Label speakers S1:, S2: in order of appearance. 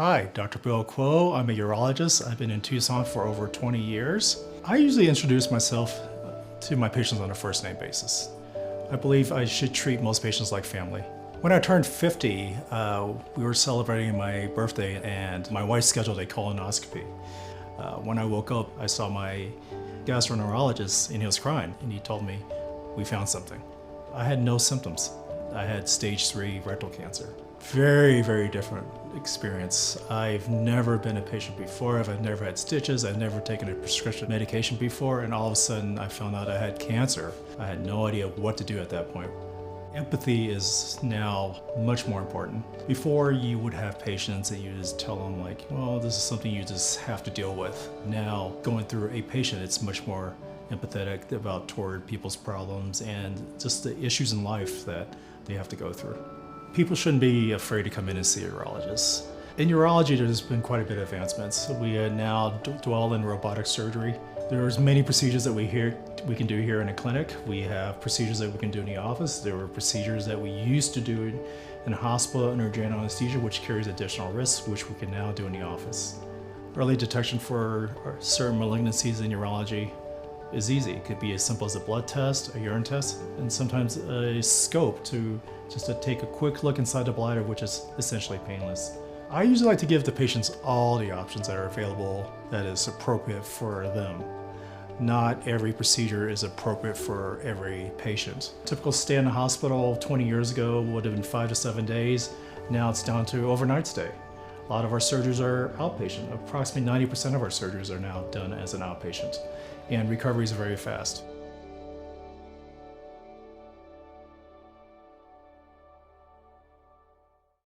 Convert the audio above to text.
S1: Hi, Dr. Bill Kuo. I'm a urologist. I've been in Tucson for over 20 years. I usually introduce myself to my patients on a first name basis. I believe I should treat most patients like family. When I turned 50, we were celebrating my birthday and my wife scheduled a colonoscopy. When I woke up, I saw my gastroenterologist and he was crying and he told me, "We found something." I had no symptoms. I had stage 3 rectal cancer. Very, very different experience. I've never been a patient before. I've never had stitches. I've never taken a prescription medication before, and all of a sudden I found out I had cancer. I had no idea what to do at that point. Empathy is now much more important. Before, you would have patients and you just tell them like, well, this is something you just have to deal with. Now, going through a patient, it's much more empathetic toward people's problems and just the issues in life that they have to go through. People shouldn't be afraid to come in and see a urologist. In urology, there's been quite a bit of advancements. We now dwell in robotic surgery. There's many procedures that we can do here in a clinic. We have procedures that we can do in the office. There were procedures that we used to do in a hospital under general anesthesia, which carries additional risks, which we can now do in the office. Early detection for certain malignancies in urology is easy. It could be as simple as a blood test, a urine test, and sometimes a scope just to take a quick look inside the bladder, which is essentially painless. I usually like to give the patients all the options that are available that is appropriate for them. Not every procedure is appropriate for every patient. Typical stay in the hospital 20 years ago would have been 5 to 7 days. Now it's down to overnight stay. A lot of our surgeries are outpatient. Approximately 90% of our surgeries are now done as an outpatient, and recoveries are very fast.